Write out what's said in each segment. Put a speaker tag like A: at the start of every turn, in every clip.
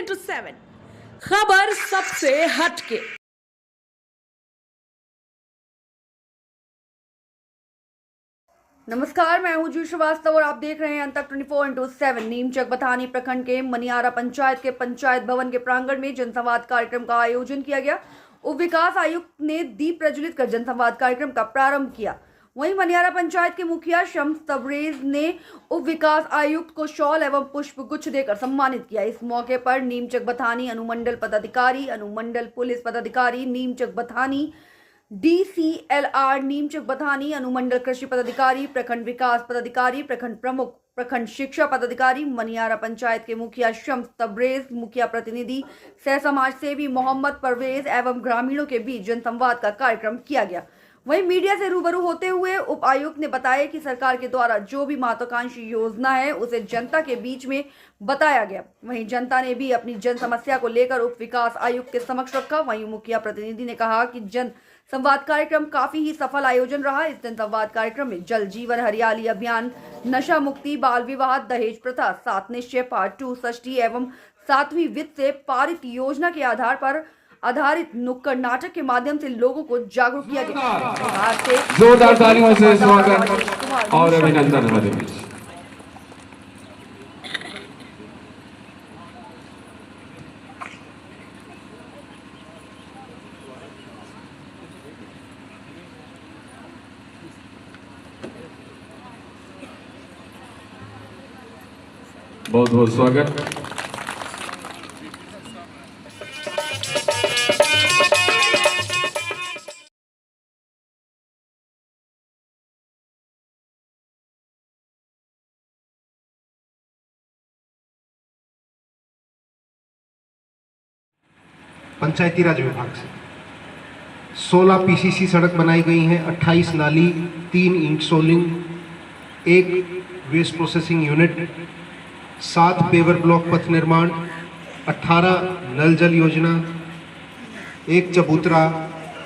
A: 24/7 खबर सबसे हटके।
B: नमस्कार, मैं हूं जू श्रीवास्तव और आप देख रहे हैं अंतक 24/7। नीमचक बथानी प्रखंड के मनियारा पंचायत के पंचायत भवन के प्रांगण में जनसंवाद कार्यक्रम का आयोजन किया गया। उप विकास आयुक्त ने दीप प्रज्वलित कर जनसंवाद कार्यक्रम का प्रारंभ किया। वहीं मनियारा पंचायत के मुखिया शम्स तबरेज ने उप विकास आयुक्त को शॉल एवं पुष्प गुच्छ देकर सम्मानित किया। इस मौके पर नीमचक बथानी अनुमंडल पदाधिकारी, अनुमंडल पुलिस पदाधिकारी नीमचक बथानी, DCLR नीमचक बथानी, अनुमंडल कृषि पदाधिकारी, प्रखंड विकास पदाधिकारी, प्रखंड प्रमुख, प्रखंड शिक्षा पदाधिकारी, मनियारा पंचायत के मुखिया शम्स तबरेज, मुखिया प्रतिनिधि, सह समाज सेवी मोहम्मद परवेज एवं ग्रामीणों के बीच जनसंवाद का कार्यक्रम किया गया। वहीं मीडिया से रूबरू होते हुए उप आयुक्त ने बताया कि सरकार के द्वारा जो भी महत्वाकांक्षी योजना है उसे जनता के बीच में बताया गया। वहीं जनता ने भी अपनी जन समस्या को लेकर उप विकास आयुक्त के समक्ष रखा। वहीं मुखिया प्रतिनिधि ने कहा कि जन संवाद कार्यक्रम काफी ही सफल आयोजन रहा। इस जन संवाद कार्यक्रम में जल जीवन हरियाली अभियान, नशा मुक्ति, बाल विवाह, दहेज प्रथा, 7 निश्चय पार्ट 2, षष्ठी एवं 7वीं वित्त से पारित योजना के आधार पर आधारित नुक्कड़ नाटक के माध्यम से लोगों को जागरूक किया गया।
C: जोरदार तालियों से स्वागत और अभिनंदन हमारे बीच। बहुत बहुत स्वागत।
D: पंचायती राज विभाग से 16 PCC सड़क बनाई गई हैं, 28 नाली, 3 ईंट soling, 1 waste processing unit, 7 paver block पथ निर्माण, 18 नल जल योजना, 1 चबूतरा,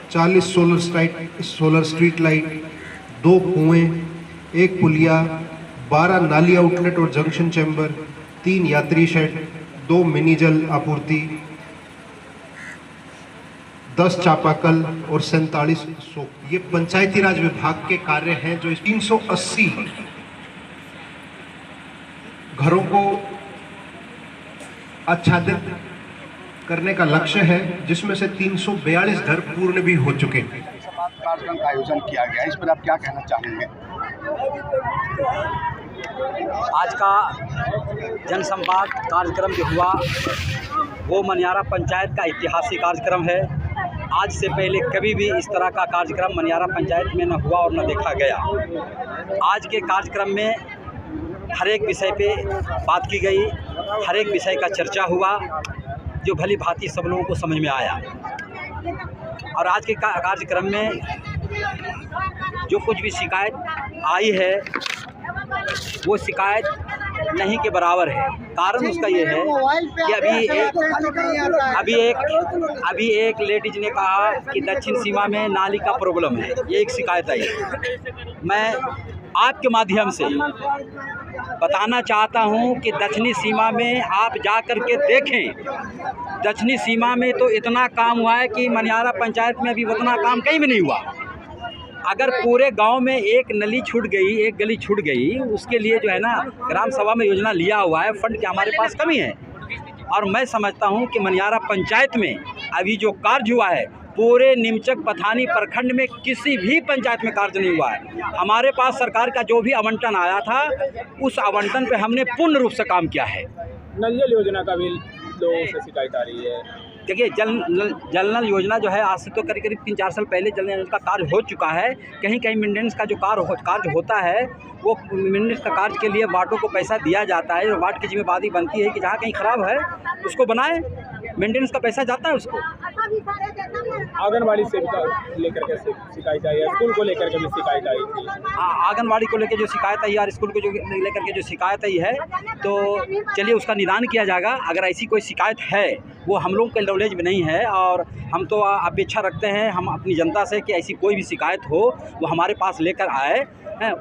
D: 40 सोलर स्ट्रीट लाइट, 2 कुएं, 1 पुलिया, 12 नाली आउटलेट और जंक्शन चैम्बर, 3 यात्री शेड, 2 मिनी जल आपूर्ति, 10 चापाकल और 47 सोप। ये पंचायती राज विभाग के कार्य हैं जो 380 घरों को आच्छादित करने का लक्ष्य है, जिसमें से 342 घर पूर्ण भी हो चुके हैं।
E: कार्यक्रम का आयोजन किया गया, इस पर आप क्या कहना चाहेंगे?
F: आज का जनसंवाद कार्यक्रम जो हुआ वो मनियारा पंचायत का ऐतिहासिक कार्यक्रम है। आज से पहले कभी भी इस तरह का कार्यक्रम मनियारा पंचायत में न हुआ और न देखा गया। आज के कार्यक्रम में हर एक विषय पे बात की गई, हर एक विषय का चर्चा हुआ जो भली भांति सब लोगों को समझ में आया। और आज के कार्यक्रम में जो कुछ भी शिकायत आई है वो शिकायत नहीं के बराबर है। कारण उसका ये है कि अभी एक लेडीज ने कहा कि दक्षिण सीमा में नाली का प्रॉब्लम है, ये एक शिकायत आई। मैं आपके माध्यम से बताना चाहता हूं कि दक्षिणी सीमा में आप जा कर के देखें। दक्षिणी सीमा में तो इतना काम हुआ है कि मनियारा पंचायत में अभी उतना काम कहीं भी नहीं हुआ। अगर पूरे गांव में एक नली छूट गई, एक गली छूट गई, उसके लिए जो है ना ग्राम सभा में योजना लिया हुआ है, फंड की हमारे पास कमी है। और मैं समझता हूं कि मनियारा पंचायत में अभी जो कार्य हुआ है पूरे नीमचक बथानी प्रखंड में किसी भी पंचायत में कार्य नहीं हुआ है। हमारे पास सरकार का जो भी आवंटन आया था उस आवंटन पे हमने पूर्ण रूप से काम किया है।
G: नल जल योजना का भी लोगों से शिकायत आ रही है।
F: देखिए, जल नल योजना जो है आज से तो करीब 3-4 साल पहले जल नल का कार्य हो चुका है। कहीं कहीं मेंटेनेंस का जो कार्य होता है वो मेंटेनेंस का कार्य के लिए वार्डों को पैसा दिया जाता है। वार्ड की जिम्मेदारी बनती है कि जहाँ कहीं ख़राब है उसको बनाए, मेंटेनेंस का पैसा जाता है उसको।
G: आंगनबाड़ी से लेकर के शिकायत आई है, स्कूल को लेकर के भी शिकायत आई थी।
F: आंगनबाड़ी को लेकर जो शिकायत आई और स्कूल को जो लेकर के जो शिकायत आई है, तो चलिए उसका निदान किया जाएगा। अगर ऐसी कोई शिकायत है वो हम लोग के नॉलेज में नहीं है और हम तो अपेक्षा रखते हैं हम अपनी जनता से कि ऐसी कोई भी शिकायत हो वो हमारे पास लेकर आए,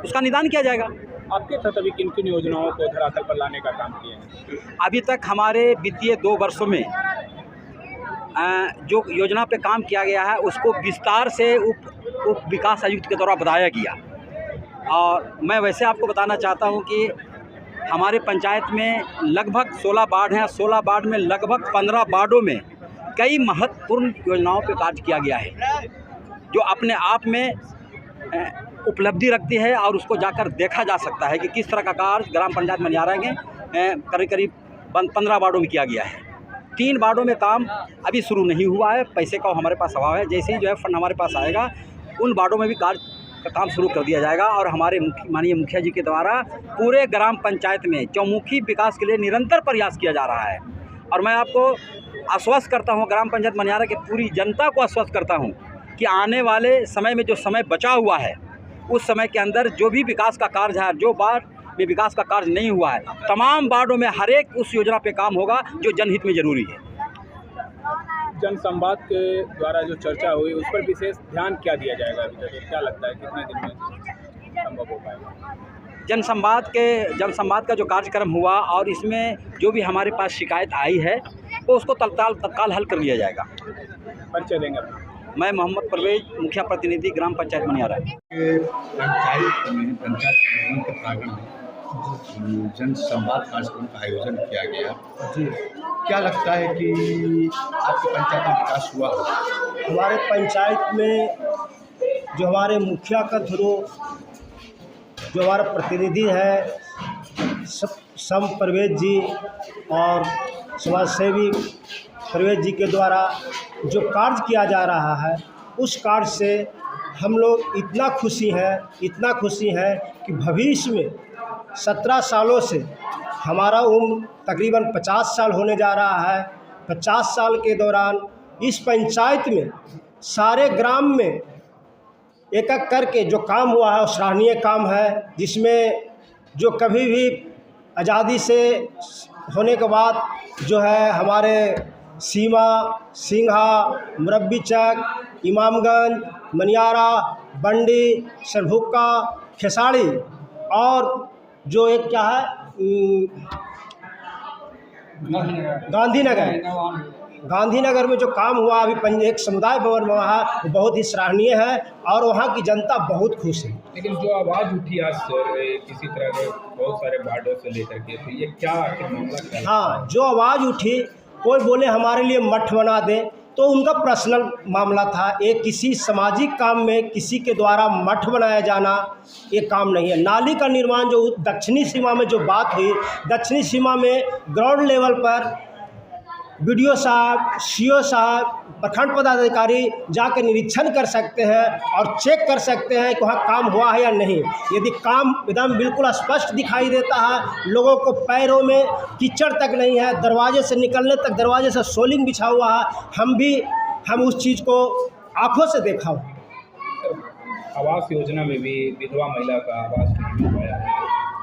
F: उसका निदान किया जाएगा।
G: आपके तहत अभी किन किन योजनाओं को धरातल पर लाने का काम किए हैं?
F: अभी तक हमारे वित्तीय 2 वर्षों में जो योजना पे काम किया गया है उसको विस्तार से उप विकास आयुक्त के द्वारा बताया गया। और मैं वैसे आपको बताना चाहता हूं कि हमारे पंचायत में लगभग 16 वार्ड हैं। 16 वार्ड में लगभग 15 वार्डों में कई महत्वपूर्ण योजनाओं पे कार्य किया गया है जो अपने आप में उपलब्धि रखती है और उसको जाकर देखा जा सकता है कि किस तरह का कार्य ग्राम पंचायत मनियारा में करीब 15 वार्डों में किया गया है। 3 वार्डों में काम अभी शुरू नहीं हुआ है, पैसे का हमारे पास अभाव है। जैसे ही जो है फंड हमारे पास आएगा उन वार्डों में भी कार्य का काम शुरू कर दिया जाएगा और हमारे माननीय मुखिया जी के द्वारा पूरे ग्राम पंचायत में चौमुखी विकास के लिए निरंतर प्रयास किया जा रहा है। और मैं आपको आश्वस्त करता हूँ, ग्राम पंचायत मनियारा की पूरी जनता को आश्वस्त करता हूँ कि आने वाले समय में जो समय बचा हुआ है उस समय के अंदर जो भी विकास का कार्य है, जो वार्ड में विकास का कार्य नहीं हुआ है, तमाम वार्डों में हर एक उस योजना पे काम होगा जो जनहित में जरूरी है।
G: जन संवाद के द्वारा जो चर्चा हुई उस पर विशेष ध्यान क्या दिया जाएगा अभी तक? क्या लगता है कितने दिन में संभव हो पाएगा?
F: जन संवाद का जो कार्यक्रम हुआ और इसमें जो भी हमारे पास शिकायत आई है वो उसको तत्काल हल कर लिया जाएगा।
G: परिचय देंगे अपना।
F: मैं मोहम्मद परवेज, मुखिया प्रतिनिधि ग्राम पंचायत मनियारा।
E: पंचायत भवन के प्रांगण में जन संवाद कार्यक्रम का आयोजन किया गया जी। क्या लगता है कि आपकी पंचायत में विकास हुआ?
H: हमारे पंचायत में जो हमारे मुखिया का थ्रू जो हमारा प्रतिनिधि है सम परवेज जी और समाज सेवी परवेज जी के द्वारा जो कार्य किया जा रहा है उस कार्य से हम लोग इतना खुशी है कि भविष्य में 17 सालों से हमारा उम्र तकरीबन 50 साल होने जा रहा है। 50 साल के दौरान इस पंचायत में सारे ग्राम में एक एक करके जो काम हुआ है वो सराहनीय काम है, जिसमें जो कभी भी आज़ादी से होने के बाद जो है हमारे सीमा, सिंघा, मुरब्बी चक, इमामगंज, मनियारा, बंडी, सरभुक्का, खेसाड़ी और जो एक क्या है गांधीनगर में जो काम हुआ अभी एक समुदाय भवन में वहाँ वो बहुत ही सराहनीय है और वहाँ की जनता बहुत खुश है।
G: लेकिन जो आवाज़ उठी आज किसी तरह के बहुत सारे वार्डों से लेकर के, तो ये क्या मामला है?
H: हाँ, जो आवाज़ उठी, कोई बोले हमारे लिए मठ बना दे, तो उनका पर्सनल मामला था। एक किसी सामाजिक काम में किसी के द्वारा मठ बनाया जाना ये काम नहीं है। नाली का निर्माण जो दक्षिणी सीमा में जो बात हुई, दक्षिणी सीमा में ग्राउंड लेवल पर बीडीओ साहब, सीओ साहब, प्रखंड पदाधिकारी जाकर निरीक्षण कर सकते हैं और चेक कर सकते हैं कि वहाँ काम हुआ है या नहीं। यदि काम एकदम बिल्कुल स्पष्ट दिखाई देता है, लोगों को पैरों में कीचड़ तक नहीं है, दरवाजे से निकलने तक दरवाजे से सोलिंग बिछा हुआ है, हम उस चीज़ को आँखों से देखा।
G: आवास योजना में भी विधवा महिला का आवास नहीं मिल पाया है,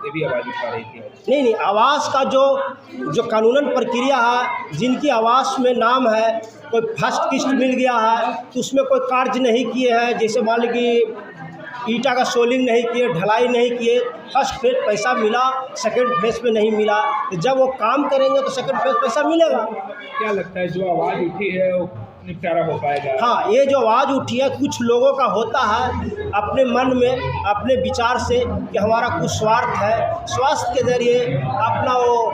G: ये भी आवाज़ उठा रही थी।
H: नहीं, आवास का जो कानूनन प्रक्रिया है, जिनकी आवास में नाम है, कोई फर्स्ट किस्त मिल गया है तो उसमें कोई कार्य नहीं किए हैं, जैसे मान ली कि ईटा का सोलिंग नहीं किए, ढलाई नहीं किए, फर्स्ट फेज पैसा मिला, सेकंड फेज में नहीं मिला, तो जब वो काम करेंगे तो सेकंड फेज पैसा मिलेगा।
G: क्या लगता है जो आवाज़ उठी है वो निपटारा हो पाएगा?
H: हाँ, ये जो आवाज़ उठी है कुछ लोगों का होता है अपने मन में, अपने विचार से कि हमारा कुछ स्वार्थ है, स्वास्थ्य के जरिए अपना वो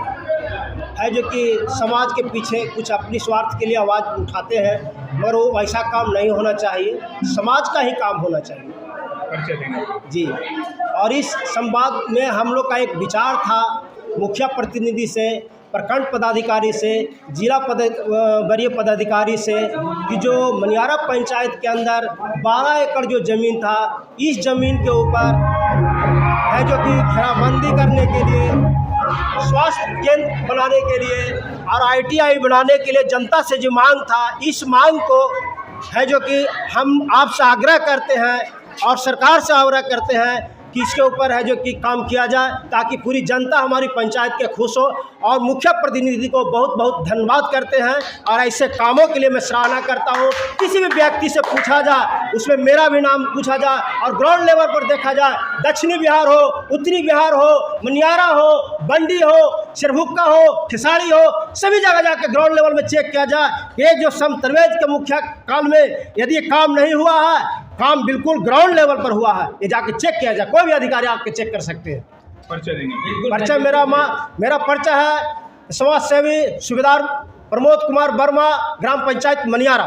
H: है जो कि समाज के पीछे कुछ अपनी स्वार्थ के लिए आवाज़ उठाते हैं, मगर वो वैसा काम नहीं होना चाहिए, समाज का ही काम होना चाहिए जी। और इस संवाद में हम लोग का एक विचार था मुखिया प्रतिनिधि से, प्रखंड पदाधिकारी से, जिला वरीय पदाधिकारी से कि जो मनियारा पंचायत के अंदर 12 एकड़ जो ज़मीन था, इस ज़मीन के ऊपर है जो कि घेराबंदी करने के लिए, स्वास्थ्य केंद्र बनाने के लिए और ITI बनाने के लिए जनता से जो मांग था, इस मांग को है जो कि हम आपसे आग्रह करते हैं और सरकार से आग्रह करते हैं कि इसके ऊपर है जो कि काम किया जाए, ताकि पूरी जनता हमारी पंचायत के खुश हो। और मुखिया प्रतिनिधि को बहुत बहुत धन्यवाद करते हैं, और ऐसे कामों के लिए मैं सराहना करता हूँ। किसी भी व्यक्ति से पूछा जाए, उसमें मेरा भी नाम पूछा जाए, और ग्राउंड लेवल पर देखा जाए, दक्षिणी बिहार हो, उत्तरी बिहार हो, मनियारा हो, बंडी हो, सिरहुक्का हो, खिसाड़ी हो, सभी जगह जाकर ग्राउंड लेवल में चेक किया जाए। ये जो समतरवेज के मुखिया काल में यदि काम नहीं हुआ है, काम बिल्कुल ग्राउंड लेवल पर हुआ है, ये जाके चेक किया जाए। कोई भी अधिकारी आपके चेक कर सकते हैं।
G: पर्चा देंगे?
H: पर्चा मेरा पर्चा है समाज सेवी सूबेदार प्रमोद कुमार वर्मा, ग्राम पंचायत मनियारा।